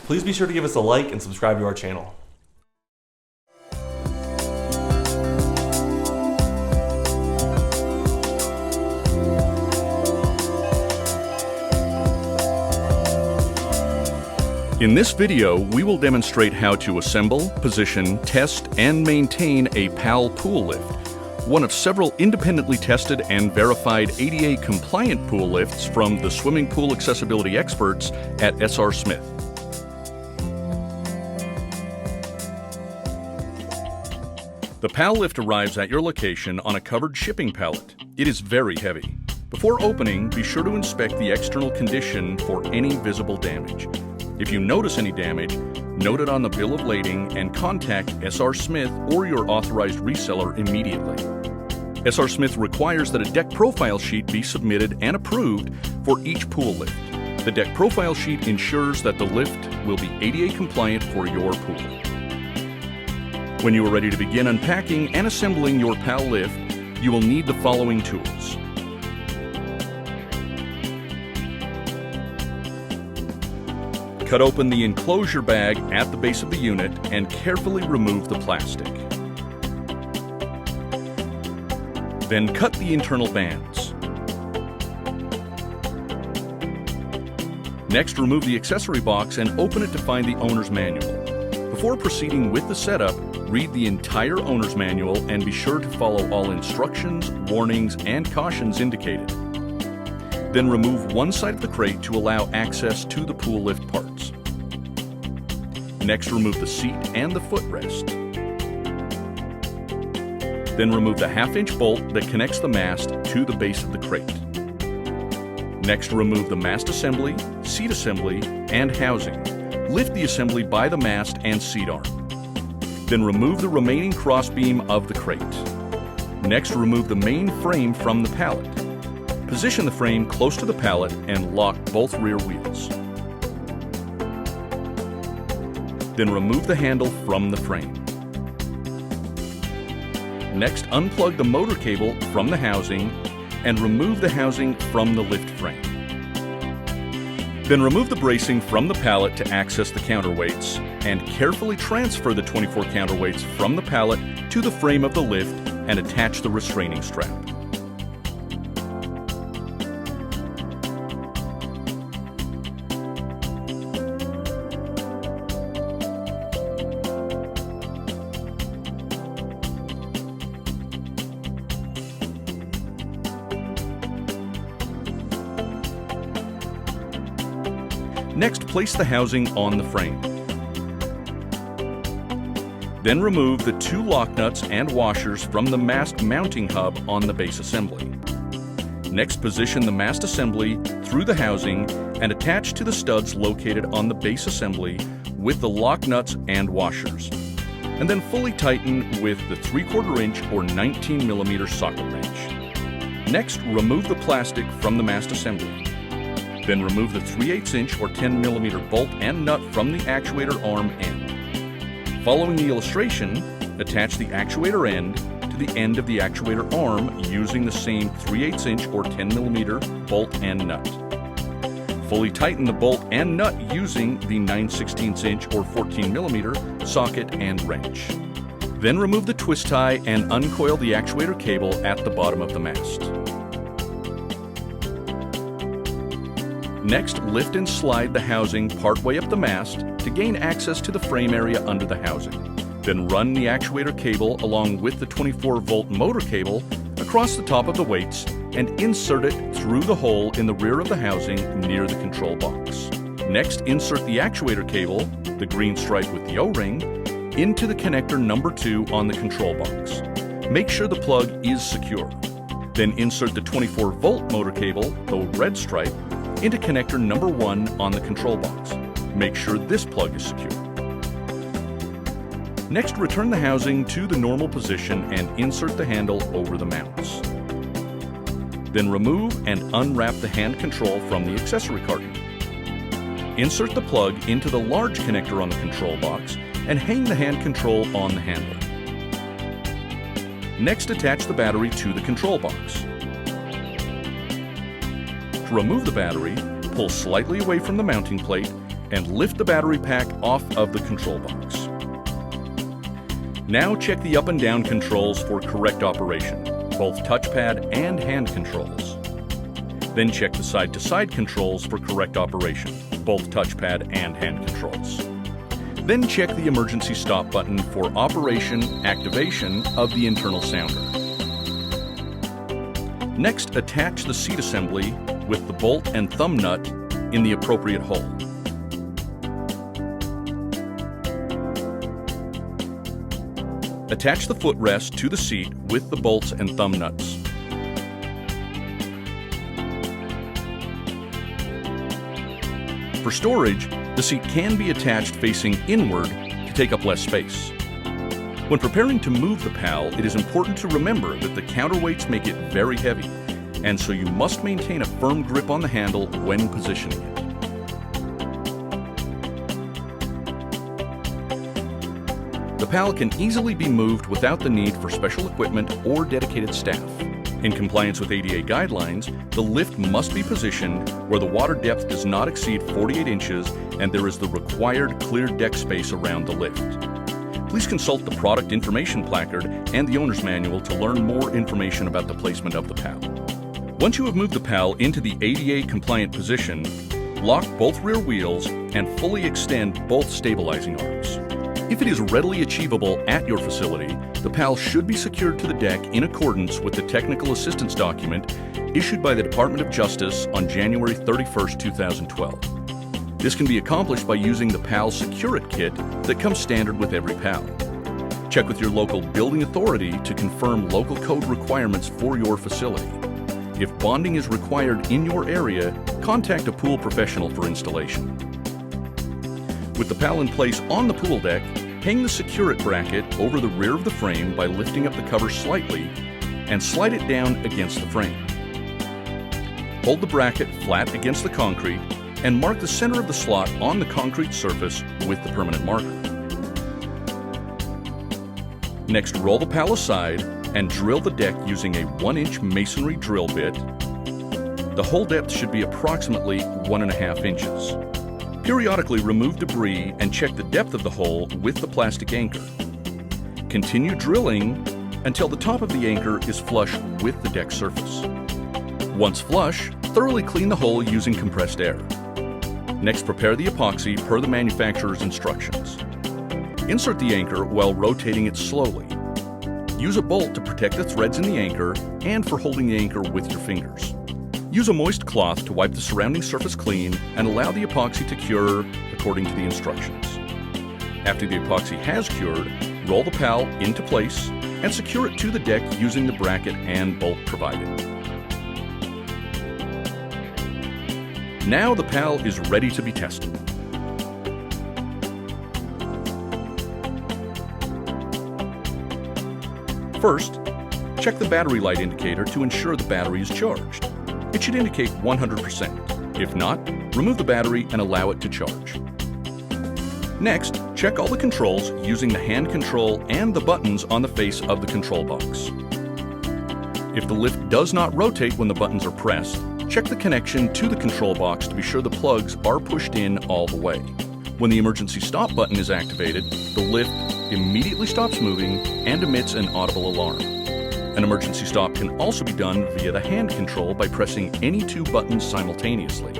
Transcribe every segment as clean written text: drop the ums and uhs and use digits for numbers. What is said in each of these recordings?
please be sure to give us a like and subscribe to our channel. In this video, we will demonstrate how to assemble, position, test, and maintain a PAL pool lift, one of several independently tested and verified ADA-compliant pool lifts from the swimming pool accessibility experts at SR Smith. The PAL lift arrives at your location on a covered shipping pallet. It is very heavy. Before opening, be sure to inspect the external condition for any visible damage. If you notice any damage, note it on the bill of lading and contact SR Smith or your authorized reseller immediately. SR Smith requires that a deck profile sheet be submitted and approved for each pool lift. The deck profile sheet ensures that the lift will be ADA compliant for your pool. When you are ready to begin unpacking and assembling your PAL lift, you will need the following tools. Cut open the enclosure bag at the base of the unit and carefully remove the plastic. Then cut the internal bands. Next, remove the accessory box and open it to find the owner's manual. Before proceeding with the setup, read the entire owner's manual and be sure to follow all instructions, warnings, and cautions indicated. Then remove one side of the crate to allow access to the pool lift parts. Next, remove the seat and the footrest. Then remove the half-inch bolt that connects the mast to the base of the crate. Next, remove the mast assembly, seat assembly, and housing. Lift the assembly by the mast and seat arm. Then remove the remaining crossbeam of the crate. Next, remove the main frame from the pallet. Position the frame close to the pallet and lock both rear wheels. Then remove the handle from the frame. Next, unplug the motor cable from the housing and remove the housing from the lift frame. Then remove the bracing from the pallet to access the counterweights and carefully transfer the 24 counterweights from the pallet to the frame of the lift and attach the restraining strap. Next, place the housing on the frame. Then remove the two lock nuts and washers from the mast mounting hub on the base assembly. Next, position the mast assembly through the housing and attach to the studs located on the base assembly with the lock nuts and washers. And then fully tighten with the 3/4 inch or 19 millimeter socket wrench. Next, remove the plastic from the mast assembly. Then remove the 3/8 inch or 10 millimeter bolt and nut from the actuator arm end. Following the illustration, attach the actuator end to the end of the actuator arm using the same 3/8 inch or 10 millimeter bolt and nut. Fully tighten the bolt and nut using the 9/16 inch or 14 millimeter socket and wrench. Then remove the twist tie and uncoil the actuator cable at the bottom of the mast. Next, lift and slide the housing partway up the mast to gain access to the frame area under the housing. Then run the actuator cable along with the 24-volt motor cable across the top of the weights and insert it through the hole in the rear of the housing near the control box. Next, insert the actuator cable, the green stripe with the O-ring, into the connector number 2 on the control box. Make sure the plug is secure. Then insert the 24-volt motor cable, the red stripe, into connector number 1 on the control box. Make sure this plug is secure. Next, return the housing to the normal position and insert the handle over the mounts. Then remove and unwrap the hand control from the accessory carton. Insert the plug into the large connector on the control box and hang the hand control on the handle. Next, attach the battery to the control box. To remove the battery, pull slightly away from the mounting plate and lift the battery pack off of the control box. Now check the up and down controls for correct operation, both touchpad and hand controls. Then check the side-to-side controls for correct operation, both touchpad and hand controls. Then check the emergency stop button for operation activation of the internal sounder. Next, attach the seat assembly with the bolt and thumb nut in the appropriate hole. Attach the footrest to the seat with the bolts and thumb nuts. For storage, the seat can be attached facing inward to take up less space. When preparing to move the PAL, it is important to remember that the counterweights make it very heavy, and so you must maintain a firm grip on the handle when positioning it. The PAL can easily be moved without the need for special equipment or dedicated staff. In compliance with ADA guidelines, the lift must be positioned where the water depth does not exceed 48 inches and there is the required clear deck space around the lift. Please consult the product information placard and the owner's manual to learn more information about the placement of the PAL. Once you have moved the PAL into the ADA compliant position, lock both rear wheels and fully extend both stabilizing arms. If it is readily achievable at your facility, the PAL should be secured to the deck in accordance with the technical assistance document issued by the Department of Justice on January 31, 2012. This can be accomplished by using the PAL Secure-It kit that comes standard with every PAL. Check with your local building authority to confirm local code requirements for your facility. If bonding is required in your area, contact a pool professional for installation. With the PAL in place on the pool deck, hang the Secure-It bracket over the rear of the frame by lifting up the cover slightly and slide it down against the frame. Hold the bracket flat against the concrete and mark the center of the slot on the concrete surface with the permanent marker. Next, roll the PAL aside and drill the deck using a 1-inch masonry drill bit. The hole depth should be approximately 1.5 inches. Periodically remove debris and check the depth of the hole with the plastic anchor. Continue drilling until the top of the anchor is flush with the deck surface. Once flush, thoroughly clean the hole using compressed air. Next, prepare the epoxy per the manufacturer's instructions. Insert the anchor while rotating it slowly. Use a bolt to protect the threads in the anchor and for holding the anchor with your fingers. Use a moist cloth to wipe the surrounding surface clean and allow the epoxy to cure according to the instructions. After the epoxy has cured, roll the PAL into place and secure it to the deck using the bracket and bolt provided. Now the PAL is ready to be tested. First, check the battery light indicator to ensure the battery is charged. It should indicate 100%. If not, remove the battery and allow it to charge. Next, check all the controls using the hand control and the buttons on the face of the control box. If the lift does not rotate when the buttons are pressed, check the connection to the control box to be sure the plugs are pushed in all the way. When the emergency stop button is activated, the lift immediately stops moving and emits an audible alarm. An emergency stop can also be done via the hand control by pressing any two buttons simultaneously.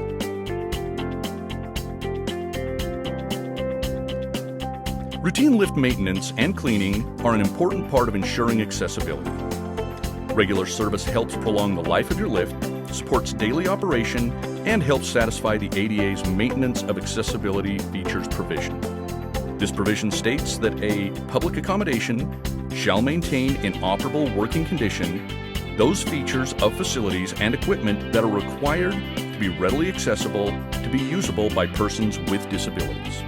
Routine lift maintenance and cleaning are an important part of ensuring accessibility. Regular service helps prolong the life of your lift, supports daily operation, and helps satisfy the ADA's Maintenance of Accessibility Features provision. This provision states that a public accommodation shall maintain in operable working condition those features of facilities and equipment that are required to be readily accessible to be usable by persons with disabilities.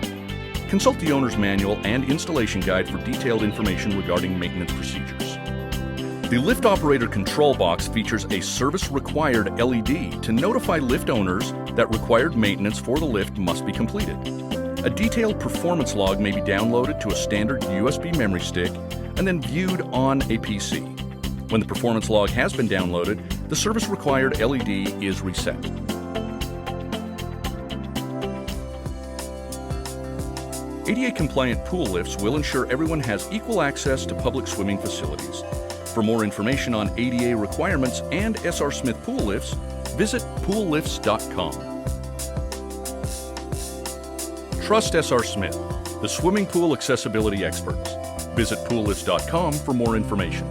Consult the owner's manual and installation guide for detailed information regarding maintenance procedures. The lift operator control box features a service-required LED to notify lift owners that required maintenance for the lift must be completed. A detailed performance log may be downloaded to a standard USB memory stick and then viewed on a PC. When the performance log has been downloaded, the service-required LED is reset. ADA-compliant pool lifts will ensure everyone has equal access to public swimming facilities. For more information on ADA requirements and SR Smith pool lifts, visit poollifts.com. Trust SR Smith, the swimming pool accessibility experts. Visit poollifts.com for more information.